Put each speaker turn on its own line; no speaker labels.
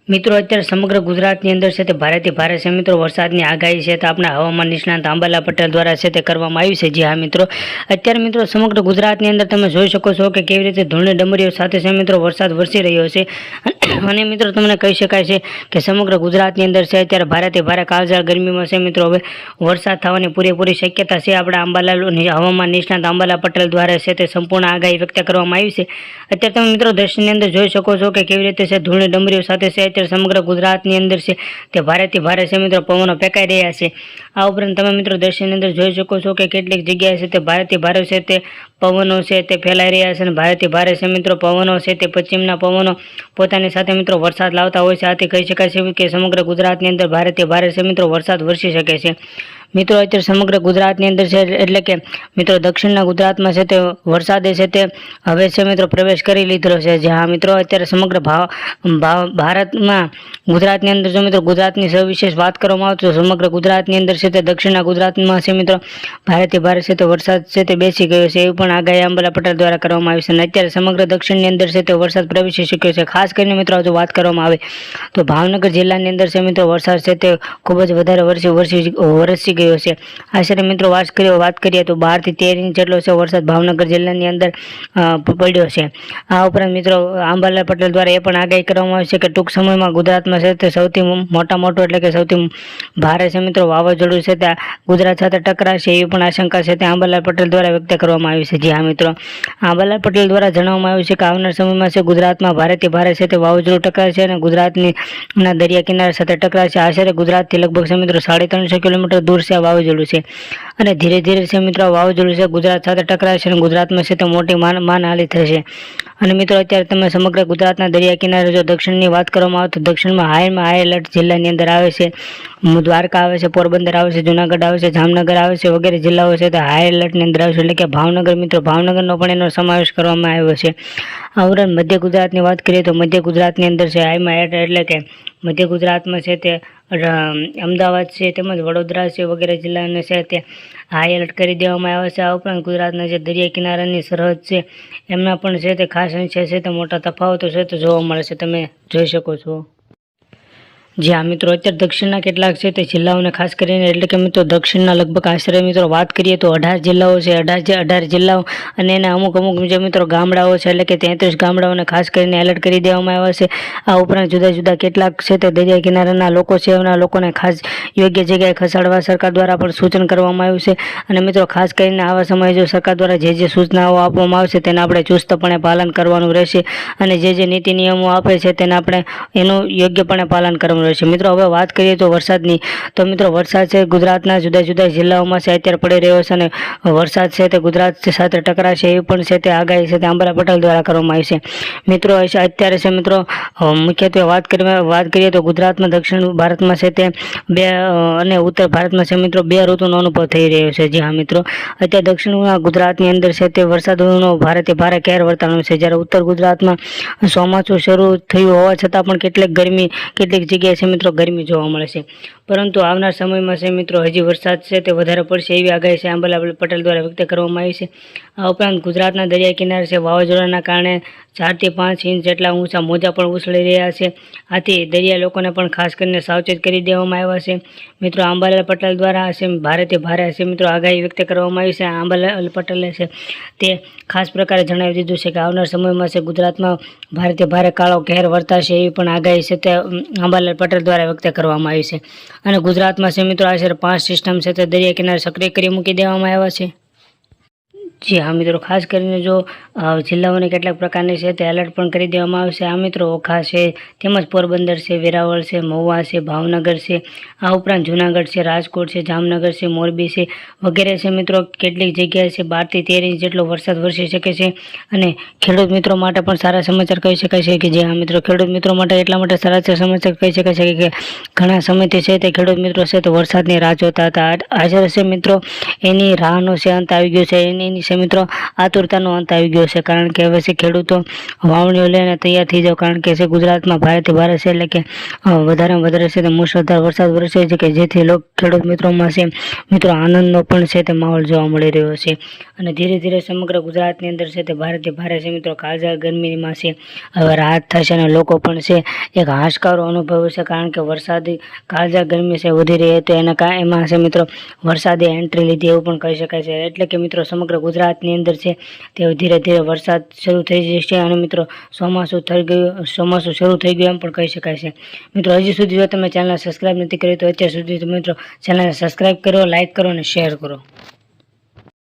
મિત્રો અત્યારે સમગ્ર ગુજરાતની અંદર છે તે ભારેથી ભારે છે મિત્રો વરસાદની આગાહી છે તો આપણા હવામાન નિષ્ણાત આંબાલાલ પટેલ દ્વારા છે તે કરવામાં આવી છે। જી હા મિત્રો, અત્યારે મિત્રો સમગ્ર ગુજરાતની અંદર તમે જોઈ શકો છો કે કેવી રીતે ધૂળની ડમરીઓ સાથે છે મિત્રો વરસાદ વરસી રહ્યો છે અને મિત્રો તમને કહી શકાય છે કે સમગ્ર ગુજરાતની અંદર છે અત્યારે ભારેથી ભારે કાળઝાળ ગરમીમાં છે મિત્રો હવે વરસાદ થવાની પૂરેપૂરી શક્યતા છે। આપણા આંબાલાલ હવામાન નિષ્ણાત આંબાલાલ પટેલ દ્વારા છે તે સંપૂર્ણ આગાહી વ્યક્ત કરવામાં આવી છે। અત્યારે તમે મિત્રો દ્રશ્યની અંદર જોઈ શકો છો કે કેવી રીતે છે ધૂળની ડમરીઓ સાથે છે અત્યારે સમગ્ર ગુજરાતની અંદર છે તે ભારેથી ભારે છે મિત્રો પવનો ફેંકાઈ રહ્યા છે। આ ઉપરાંત તમે મિત્રો દ્રશ્યની અંદર જોઈ શકો છો કે કેટલીક જગ્યાએ છે તે ભારેથી ભારે છે તે પવનો છે તે ફેલાઈ રહ્યા છે અને ભારેથી ભારે છે મિત્રો પવનો છે તે પશ્ચિમના પવનો પોતાની સાથે મિત્રો વરસાદ લાવતા હોય છે। આથી કહી શકાય છે કે સમગ્ર ગુજરાતની અંદર ભારેથી ભારે છે મિત્રો વરસાદ વરસી શકે છે। મિત્રો અત્યારે સમગ્ર ગુજરાતની અંદર છે એટલે કે મિત્રો દક્ષિણના ગુજરાતમાં છે તે વરસાદે છે તે હવે છે મિત્રો પ્રવેશ કરી લીધો છે। જ્યાં મિત્રો અત્યારે સમગ્ર ભારતમાં ગુજરાતની અંદર જો મિત્રો ગુજરાતની સવિશેષ વાત કરવામાં આવે તો સમગ્ર ગુજરાતની અંદર છે તે દક્ષિણના ગુજરાતમાં છે મિત્રો ભારેથી ભારે છે તે વરસાદ છે તે બેસી ગયો છે એવી પણ આગાહી આંબાલાલ પટેલ દ્વારા કરવામાં આવી છે અને અત્યારે સમગ્ર દક્ષિણની અંદર છે તે વરસાદ પ્રવેશી શક્યો છે। ખાસ કરીને મિત્રો જો વાત કરવામાં આવે તો ભાવનગર જિલ્લાની અંદર છે મિત્રો વરસાદ છે તે ખૂબ જ વધારે વરસી ગયો છે। આશરે મિત્રો વાત કરીએ તો 12 થી 13 ઇંચ જેટલો છે વરસાદ ભાવનગર જિલ્લાની અંદર પડ્યો છે। આ ઉપરાંત મિત્રો આંબાલાલ પટેલ દ્વારા એ પણ આગાહી કરવામાં આવી છે કે ટૂંક સમયમાં ગુજરાતમાં છે તે સૌથી મોટું એટલે કે સૌથી ભારે છે મિત્રો વાવાઝોડું છે તે ગુજરાત સાથે ટકરાશે એવી પણ આશંકા છે તે આંબાલાલ પટેલ દ્વારા વ્યક્ત કરવામાં આવી છે। જી હા મિત્રો, આંબાલાલ પટેલ દ્વારા જણાવવામાં આવ્યું છે કે આવનાર સમયમાં છે ગુજરાતમાં ભારેથી ભારે છે તે વાવાઝોડું ટકરાશે અને ગુજરાતની દરિયા કિનારા સાથે ટકરાશે। આશરે ગુજરાતથી લગભગ છે મિત્રો 350 કિલોમીટર દૂર છે વાવાઝોડું છે અને ધીરે ધીરે છે મિત્રો વાવાઝોડું છે ગુજરાત સાથે ટકરાશે અને ગુજરાતમાં છે તે મોટી માનહાનિ થશે। અને મિત્રો અત્યારે તમે સમગ્ર ગુજરાતના દરિયા કિનારે જો દક્ષિણની વાત કરવામાં આવે તો દક્ષિણમાં હાઈ એલર્ટ જિલ્લાની અંદર આવે છે, દ્વારકા આવે છે, પોરબંદર આવે છે, જુનાગઢ આવે છે, જામનગર આવે છે વગેરે જિલ્લાઓ છે તે હાઈ એલર્ટની અંદર આવે છે એટલે કે ભાવનગર મિત્રો ભાવનગરનો પણ એનો સમાવેશ કરવામાં આવ્યો છે। આ ઉપરાંત મધ્ય ગુજરાતની વાત કરીએ તો મધ્ય ગુજરાતની અંદર છે હાઈમાં એટલે કે મધ્ય ગુજરાતમાં છે તે અમદાવાદ છે તેમજ વડોદરા છે વગેરે જિલ્લાને છે તે હાઈ એલર્ટ કરી દેવામાં આવ્યા છે। આ ઉપરાંત ગુજરાતના જે દરિયા કિનારાની સરહદ છે એમના પણ છે તે ખાસ અંશે છે તે મોટા તફાવતો છે તે જોવા મળે છે, તમે જોઈ શકો છો। જી હા મિત્રો, અત્યારે દક્ષિણના કેટલાક છે તે જિલ્લાઓને ખાસ કરીને એટલે કે મિત્રો દક્ષિણના લગભગ આશરે મિત્રો વાત કરીએ તો 18 જિલ્લાઓ છે, 18 જિલ્લાઓ અને એના અમુક જે મિત્રો ગામડાઓ છે એટલે કે 33 ગામડાઓને ખાસ કરીને એલર્ટ કરી દેવામાં આવ્યા છે। આ ઉપરાંત જુદા જુદા કેટલાક છે તે દરિયા કિનારાના લોકો છે એના લોકોને ખાસ યોગ્ય જગ્યાએ ખસેડવા સરકાર દ્વારા પણ સૂચન કરવામાં આવ્યું છે અને મિત્રો ખાસ કરીને આવા સમયે જો સરકાર દ્વારા જે સૂચનાઓ આપવામાં આવશે તેને આપણે ચુસ્તપણે પાલન કરવાનું રહેશે અને જે નીતિ નિયમો આપે છે તેને આપણે એનું યોગ્યપણે પાલન કરવાનું રહેશે। મિત્રો હવે વાત કરીએ તો વરસાદની તો મિત્રો વરસાદ છે ગુજરાતના જુદા જુદા જિલ્લાઓમાં છે અત્યારે પડી રહ્યો છે અને વરસાદ છે તે ગુજરાત સાથે ટકરાશે એવી પણ છે તે આગાહી છે તે આંબાલાલ પટેલ દ્વારા કરવામાં આવી છે। મિત્રો અત્યારે છે મિત્રો મુખ્યત્વે વાત કરીએ તો ગુજરાતમાં દક્ષિણ ભારતમાં છે તે અને ઉત્તર ભારતમાં છે મિત્રો 2 ઋતુનો અનુભવ થઈ રહ્યો છે। જી હા મિત્રો, અત્યારે દક્ષિણ ગુજરાતની અંદર છે તે વરસાદનો ભારેથી ભારે કહેર વર્તાવાનો છે જ્યારે ઉત્તર ગુજરાતમાં ચોમાસું શરૂ થયું હોવા છતાં પણ કેટલીક જગ્યાએ છે મિત્રો ગરમી જોવા મળે છે, પરંતુ આવનાર સમયમાં છે મિત્રો હજી વરસાદ છે તે વધારે પડશે એવી આગાહી છે આંબાલાલ પટેલ દ્વારા વ્યક્ત કરવામાં આવી છે। આ ઉપરાંત ગુજરાતના દરિયા કિનારે છે વાવાઝોડાના કારણે 4 થી 5 ઇંચ જેટલા ઊંચા મોજા પણ ઉછળી રહ્યા છે, આથી દરિયા લોકોને પણ ખાસ કરીને સાવચેત કરી દેવામાં આવ્યા છે। મિત્રો આંબાલાલ પટેલ દ્વારા છે ભારેથી ભારે છે મિત્રો આગાહી વ્યક્ત કરવામાં આવી છે। આંબાલાલ પટેલે છે તે ખાસ પ્રકારે જણાવી દીધું છે કે આવનાર સમયમાં છે ગુજરાતમાં ભારેથી ભારે કાળો કહેર વર્તાશે એવી પણ આગાહી છે તે આંબાલાલ પટેલ દ્વારા વ્યક્ત કરવામાં આવી છે અને ગુજરાતમાં છે મિત્રો આશરે 5 સિસ્ટમ છે તે દરિયા કિનારે સક્રિય કરી મૂકી દેવામાં આવ્યા છે। જી હા મિત્રો, ખાસ કરીને જો જિલ્લાઓને કેટલાક પ્રકારની છે તે એલર્ટ પણ કરી દેવામાં આવશે। આ મિત્રો ઓખા છે તેમજ પોરબંદર છે, વેરાવળ છે, મહુવા છે, ભાવનગર છે, આ ઉપરાંત જુનાગઢ છે, રાજકોટ છે, જામનગર છે, મોરબી છે વગેરે છે મિત્રો કેટલીક જગ્યાએ છે 12 થી 13 ઇંચ જેટલો વરસાદ વરસી શકે છે અને ખેડૂત મિત્રો માટે પણ સારા સમાચાર કહી શકાય છે કે જે હા મિત્રો ખેડૂત મિત્રો માટે એટલા માટે સારા સમાચાર કહી શકાય છે કે ઘણા સમયથી છે તે ખેડૂત મિત્રો છે તે વરસાદની રાહ જોતા હતા। આજે છે મિત્રો એની રાહનો છે અંત આવી ગયો છે, એની છે મિત્રો આતુરતાનો અંત આવી ગયો છે, કારણ કે હવે છે ખેડૂતો વાવણીઓ લઈને તૈયાર થઈ જાવ, કારણ કે છે ગુજરાતમાં ભારેથી ભારે છે એટલે કે વધારેમાં વધારે છે તે મુશળધાર વરસાદ વરસે છે કે જેથી ખેડૂત મિત્રોમાં છે મિત્રો આનંદનો પણ છે તે માહોલ જોવા મળી રહ્યો છે. અને ધીરે ધીરે સમગ્ર ગુજરાતની અંદર છે તે ભારેથી ભારે છે મિત્રો કાળઝાળ ગરમીમાં છે હવે રાહત થશે અને લોકો પણ છે એક હાશકારો અનુભવે છે, કારણ કે વરસાદી કાળઝાળ ગરમી છે વધી રહી હતી એમાં છે મિત્રો વરસાદે એન્ટ્રી લીધી એવું પણ કહી શકાય છે. એટલે કે મિત્રો સમગ્ર ગુજરાતની અંદર છે તે ધીરે ધીરે વરસાદ શરૂ થઈ જશે અને મિત્રો ચોમાસું શરૂ થઈ ગયું એમ પણ કહી શકાય છે. મિત્રો હજી સુધી જો તમે ચેનલ સબસ્ક્રાઇબ નથી કરી તો અત્યાર સુધી મિત્રો ચેનલને સબસ્ક્રાઇબ કરો, લાઇક કરો અને શેર કરો.